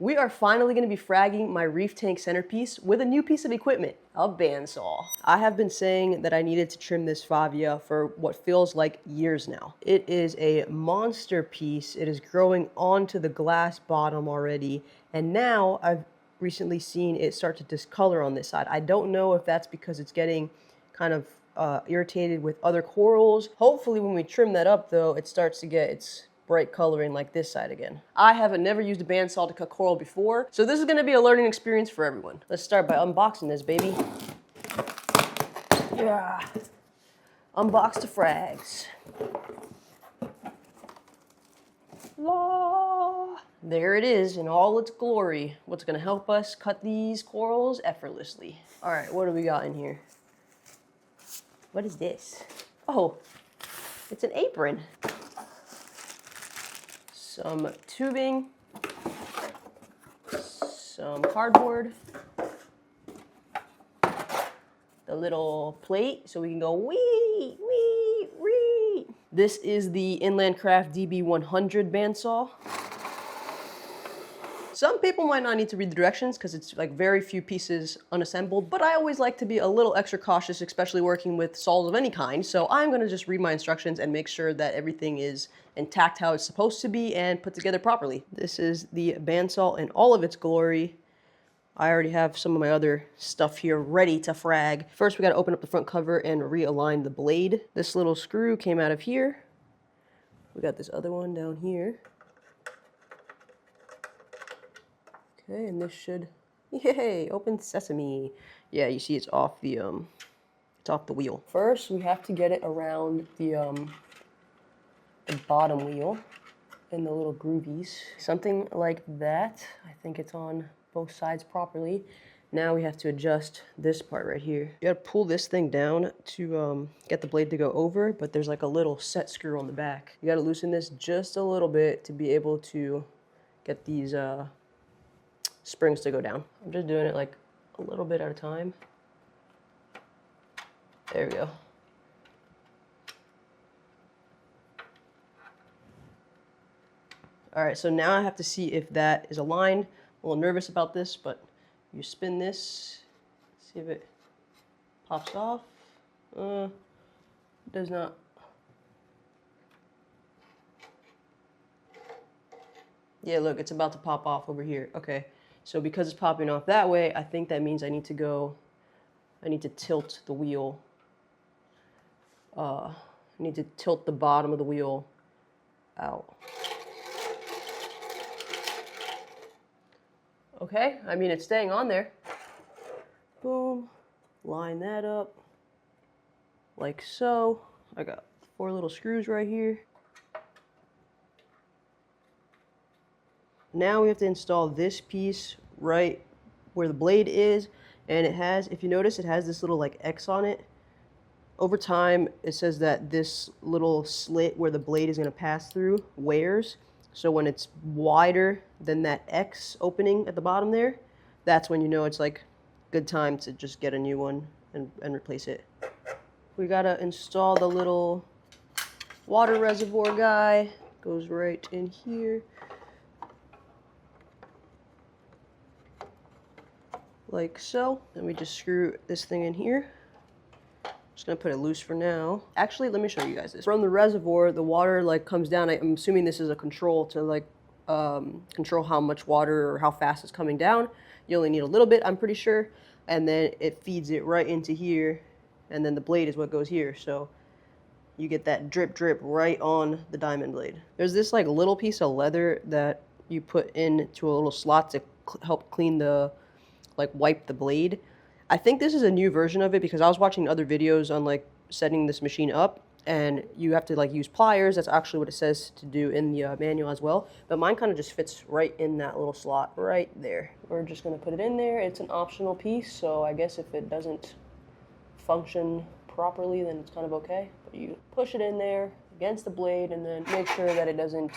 We are finally going to be fragging my Reef tank centerpiece with a new piece of equipment, a bandsaw. I have been saying that I needed to trim this Favia for what feels like years now. It is a monster piece. It is growing onto the glass bottom already, and now I've recently seen it start to discolor on this side. I don't know if that's because it's getting kind of irritated with other corals. Hopefully when we trim that up though, it starts to get its bright coloring like this side again. I haven't never used a bandsaw to cut coral before, so this is gonna be a learning experience for everyone. Let's start by unboxing this baby. Yeah. Unbox the frags. La. There it is in all its glory. What's gonna help us cut these corals effortlessly. All right, what do we got in here? What is this? Oh, it's an apron. Some tubing, some cardboard, the little plate so we can go wee, wee, wee. This is the Inland Craft DB100 bandsaw. Some people might not need to read the directions because it's like very few pieces unassembled, but I always like to be a little extra cautious, especially working with saws of any kind. So I'm gonna just read my instructions and make sure that everything is intact how it's supposed to be and put together properly. This is the bandsaw in all of its glory. I already have some of my other stuff here ready to frag. First, we gotta open up the front cover and realign the blade. This little screw came out of here. We got this other one down here. Okay, and this should, yay, open sesame. Yeah, you see it's off the wheel. First, we have to get it around the bottom wheel and the little groovies. Something like that. I think it's on both sides properly. Now we have to adjust this part right here. You gotta pull this thing down to get the blade to go over, but there's like a little set screw on the back. You gotta loosen this just a little bit to be able to get these springs to go down. I'm just doing it like a little bit at a time. There we go. All right, so now I have to see if that is aligned. I'm a little nervous about this, but you spin this, see if it pops off. Does not. Yeah, look, it's about to pop off over here. Okay. So because it's popping off that way, I think that means I need to tilt the wheel. I need to tilt the bottom of the wheel out. Okay, I mean, it's staying on there. Boom, line that up like so. I got 4 little screws right here. Now we have to install this piece right where the blade is, and it has, if you notice, it has this little like X on it. Over time, it says that this little slit where the blade is going to pass through wears. So when it's wider than that X opening at the bottom there, that's when you know it's like good time to just get a new one and replace it. We gotta install the little water reservoir guy. Goes right in here. Like so. Then we just screw this thing in here. Just gonna put it loose for now. Actually, let me show you guys this. From the reservoir, the water like comes down. I'm assuming this is a control to like control how much water or how fast it's coming down. You only need a little bit, I'm pretty sure. And then it feeds it right into here. And then the blade is what goes here. So you get that drip drip right on the diamond blade. There's this like little piece of leather that you put into a little slot to help clean the, like wipe the blade. I think this is a new version of it because I was watching other videos on like setting this machine up, and you have to like use pliers. That's actually what it says to do in the manual as well. But mine kind of just fits right in that little slot right there. We're just gonna put it in there. It's an optional piece, so I guess if it doesn't function properly, then it's kind of okay. But you push it in there against the blade and then make sure that it doesn't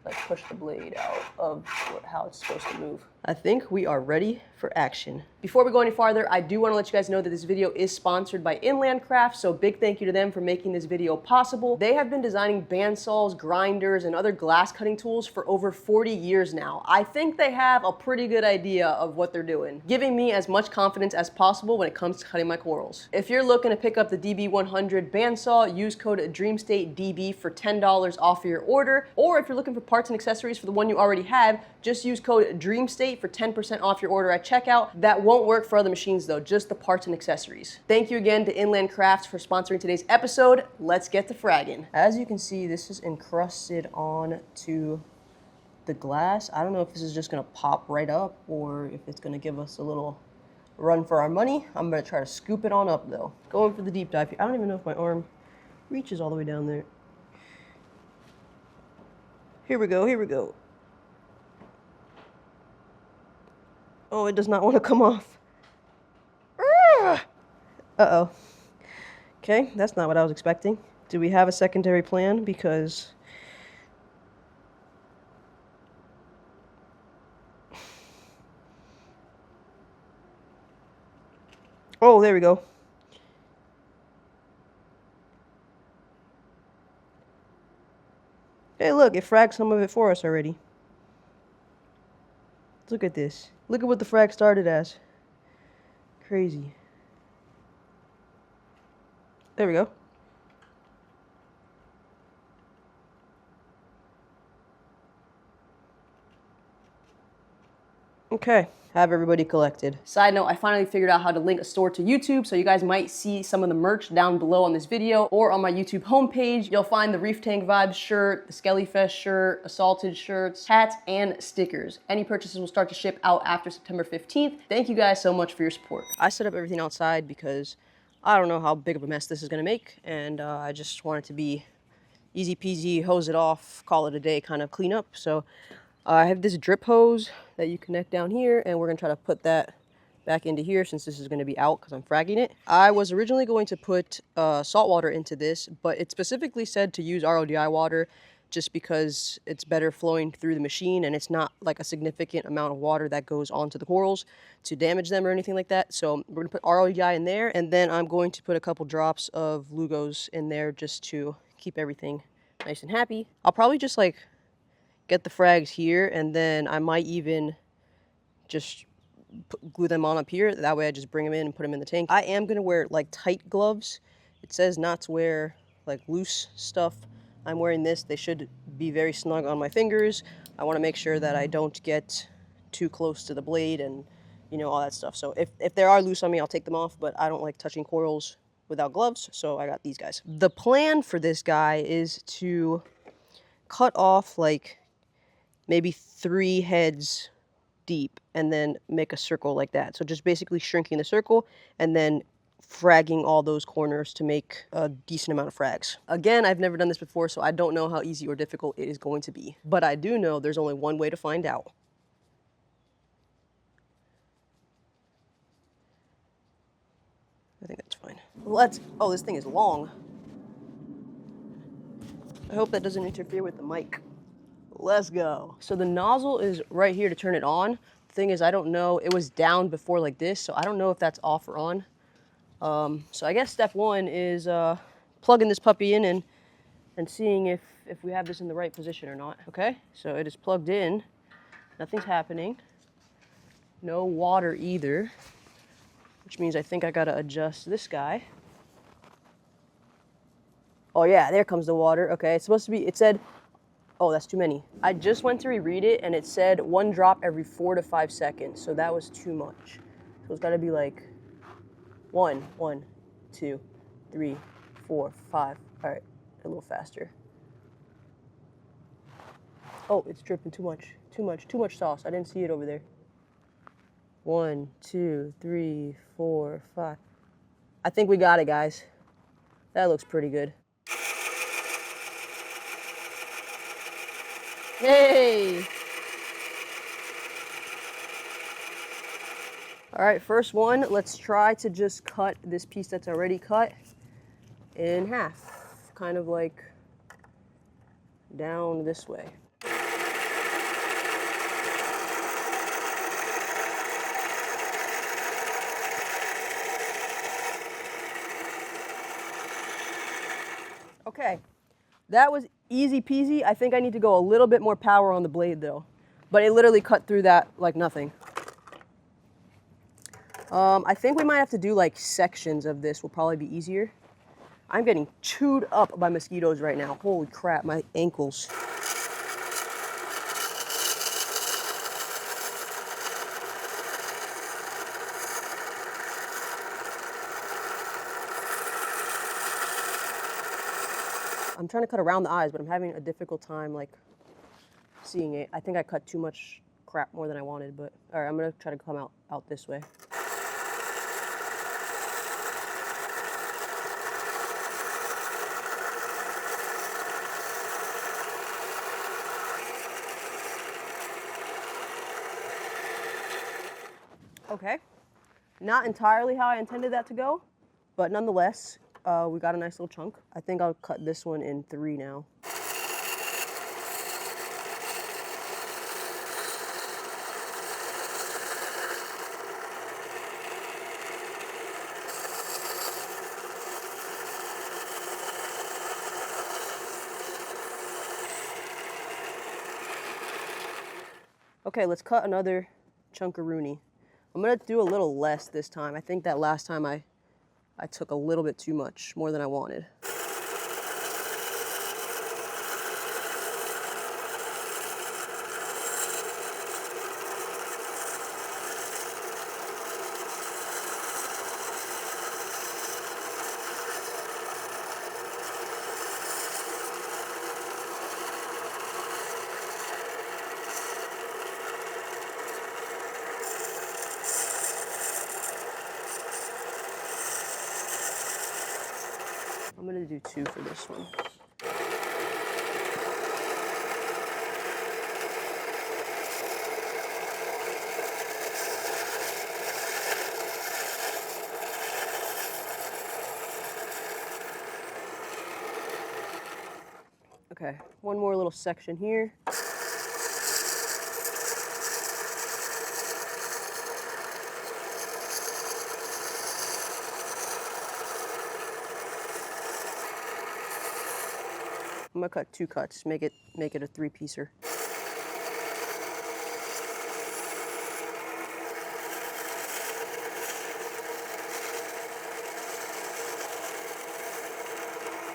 like push the blade out of how it's supposed to move. I think we are ready for action. Before we go any farther, I do want to let you guys know that this video is sponsored by Inland Crafts, so big thank you to them for making this video possible. They have been designing bandsaws, grinders, and other glass cutting tools for over 40 years now. I think they have a pretty good idea of what they're doing, giving me as much confidence as possible when it comes to cutting my corals. If you're looking to pick up the DB100 bandsaw, use code DreamStateDB for $10 off your order, or if you're looking for parts and accessories for the one you already have, just use code DreamState for 10% off your order at checkout. That won't work for other machines though, just the parts and accessories. Thank you again to Inland Crafts for sponsoring today's episode. Let's get to fragging. As you can see, this is encrusted onto the glass. I don't know if this is just gonna pop right up or if it's gonna give us a little run for our money. I'm gonna try to scoop it on up though. Going for the deep dive here. I don't even know if my arm reaches all the way down there. Here we go, here we go. Oh, it does not want to come off. Uh-oh. Okay, that's not what I was expecting. Do we have a secondary plan? Because oh, there we go. Hey, look, it fragged some of it for us already. Look at this. Look at what the frag started as. Crazy. There we go. Okay, have everybody collected. Side note, I finally figured out how to link a store to YouTube, so you guys might see some of the merch down below on this video, or on my YouTube homepage, you'll find the Reef Tank Vibes shirt, the Skellyfest shirt, Assaulted shirts, hats, and stickers. Any purchases will start to ship out after September 15th. Thank you guys so much for your support. I set up everything outside because I don't know how big of a mess this is gonna make, and I just want it to be easy peasy, hose it off, call it a day kind of clean up. So I have this drip hose that you connect down here, and we're gonna try to put that back into here since this is gonna be out because I'm fragging it. I was originally going to put salt water into this, but it specifically said to use RODI water just because it's better flowing through the machine and it's not like a significant amount of water that goes onto the corals to damage them or anything like that. So we're gonna put RODI in there, and then I'm going to put a couple drops of Lugos in there just to keep everything nice and happy. I'll probably just like get the frags here, and then I might even just glue them on up here. That way I just bring them in and put them in the tank. I am going to wear like tight gloves. It says not to wear like loose stuff. I'm wearing this. They should be very snug on my fingers. I want to make sure that I don't get too close to the blade and, you know, all that stuff. So if they are loose on me, I'll take them off, but I don't like touching corals without gloves, so I got these guys. The plan for this guy is to cut off like maybe 3 heads deep and then make a circle like that. So just basically shrinking the circle and then fragging all those corners to make a decent amount of frags. Again, I've never done this before, so I don't know how easy or difficult it is going to be. But I do know there's only one way to find out. I think that's fine. Oh, this thing is long. I hope that doesn't interfere with the mic. Let's go. So the nozzle is right here to turn it on. The thing is, I don't know, it was down before like this, so I don't know if that's off or on. So I guess step one is plugging this puppy in and seeing if we have this in the right position or not. Okay, so it is plugged in. Nothing's happening. No water either, which means I think I gotta adjust this guy. Oh yeah, there comes the water. Okay, it's supposed to be, it said, oh, that's too many. I just went to reread it, and it said 1 drop every 4 to 5 seconds, so that was too much. So it's got to be like 1, 2, 3, 4, 5. All right, a little faster. Oh, it's dripping too much sauce. I didn't see it over there. 1, 2, 3, 4, 5. I think we got it, guys. That looks pretty good. Hey! All right, first one, let's try to just cut this piece that's already cut in half, kind of like down this way. Okay, that was easy peasy. I think I need to go a little bit more power on the blade though. But it literally cut through that like nothing. I think we might have to do like sections of this will probably be easier. I'm getting chewed up by mosquitoes right now. Holy crap, my ankles. I'm trying to cut around the eyes, but I'm having a difficult time like seeing it. I think I cut too much crap more than I wanted, but all right, I'm gonna try to come out this way. Okay, not entirely how I intended that to go, but nonetheless, we got a nice little chunk. I think I'll cut this one in 3 now. Okay, let's cut another chunkaroonie. I'm gonna do a little less this time. I think that last time I took a little bit too much, more than I wanted. I'm gonna do 2 for this one. Okay, one more little section here. I'm gonna cut 2 cuts, make it a 3-piecer.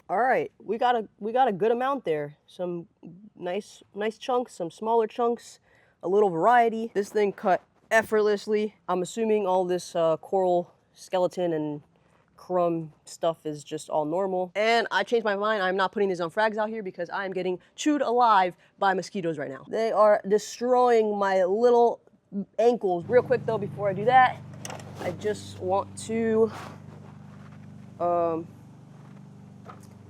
All right, we got a good amount there. Some nice chunks, some smaller chunks, a little variety. This thing cut effortlessly. I'm assuming all this coral skeleton and crumb stuff is just all normal. And I changed my mind. I'm not putting these on frags out here because I'm getting chewed alive by mosquitoes right now. They are destroying my little ankles. Real quick though, before I do that, I just want to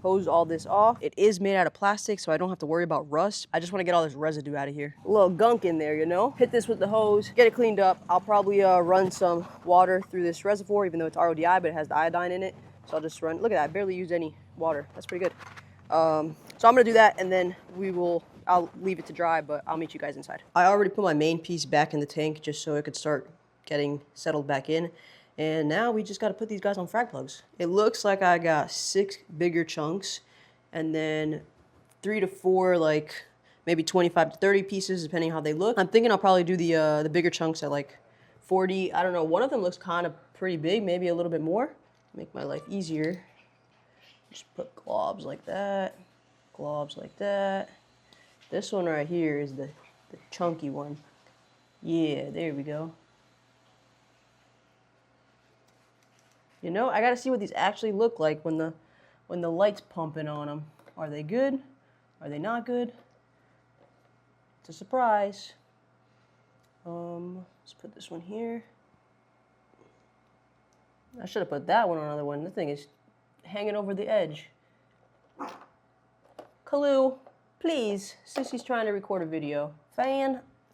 hose all this off. It is made out of plastic, so I don't have to worry about rust. I just want to get all this residue out of here. A little gunk in there, you know? Hit this with the hose, get it cleaned up. I'll probably run some water through this reservoir, even though it's RODI, but it has the iodine in it. So I'll just run, look at that, I barely used any water. That's pretty good. So I'm gonna do that, and then I'll leave it to dry, but I'll meet you guys inside. I already put my main piece back in the tank just so it could start getting settled back in. And now we just got to put these guys on frag plugs. It looks like I got 6 bigger chunks and then 3 to 4, like maybe 25 to 30 pieces, depending how they look. I'm thinking I'll probably do the bigger chunks at like 40. I don't know. One of them looks kind of pretty big, maybe a little bit more. Make my life easier. Just put globs like that, globs like that. This one right here is the chunky one. Yeah, there we go. You know, I gotta see what these actually look like when the light's pumping on them. Are they good? Are they not good? It's a surprise. Let's put this one here. I should have put that one on another one. The thing is hanging over the edge. Kalu, please, Sissy's trying to record a video.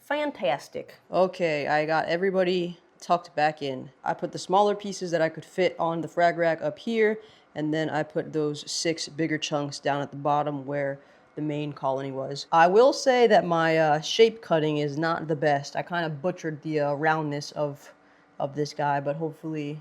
Fantastic. Okay, I got everybody tucked back in. I put the smaller pieces that I could fit on the frag rack up here, and then I put those 6 bigger chunks down at the bottom where the main colony was. I will say that my shape cutting is not the best. I kind of butchered the roundness of this guy, but hopefully,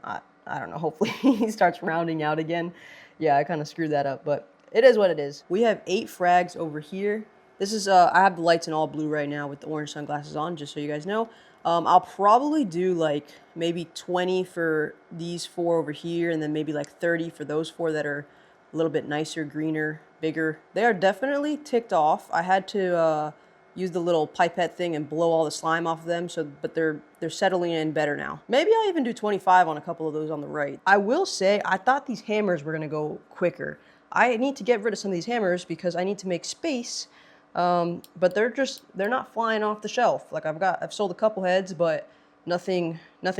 I don't know, hopefully he starts rounding out again. Yeah, I kind of screwed that up, but it is what it is. We have 8 frags over here. This is, I have the lights in all blue right now with the orange sunglasses on, just so you guys know. I'll probably do like maybe 20 for these 4 over here, and then maybe like 30 for those 4 that are a little bit nicer, greener, bigger. They are definitely ticked off. I had to use the little pipette thing and blow all the slime off of them, but they're settling in better now. Maybe I'll even do 25 on a couple of those on the right. I will say, I thought these hammers were gonna go quicker. I need to get rid of some of these hammers because I need to make space, but they're not flying off the shelf. Like I've sold a couple heads, but nothing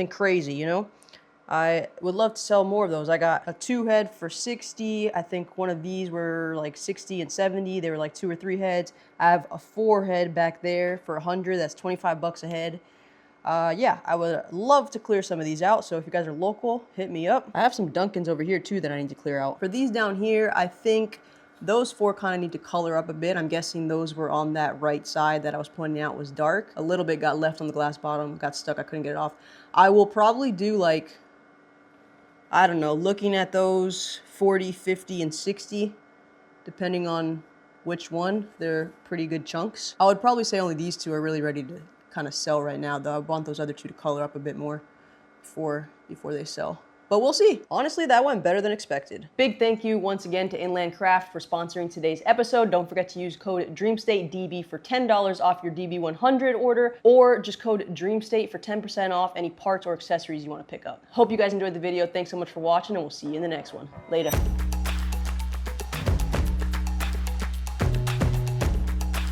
crazy, you know? I would love to sell more of those. I got a 2 head for 60. I think one of these were like 60 and 70. They were like 2 or 3 heads. I have a 4 head back there for 100. That's 25 bucks a head. Yeah, I would love to clear some of these out. So if you guys are local, hit me up. I have some Dunkins over here too that I need to clear out. For these down here, I think those 4 kind of need to color up a bit. I'm guessing those were on that right side that I was pointing out was dark. A little bit got left on the glass bottom, got stuck, I couldn't get it off. I will probably do like, I don't know, looking at those 40, 50, and 60, depending on which one, they're pretty good chunks. I would probably say only these 2 are really ready to kind of sell right now, though I want those other 2 to color up a bit more before they sell. But we'll see. Honestly, that went better than expected. Big thank you once again to Inland Craft for sponsoring today's episode. Don't forget to use code DreamStateDB for $10 off your DB100 order, or just code DreamState for 10% off any parts or accessories you want to pick up. Hope you guys enjoyed the video. Thanks so much for watching, and we'll see you in the next one. Later.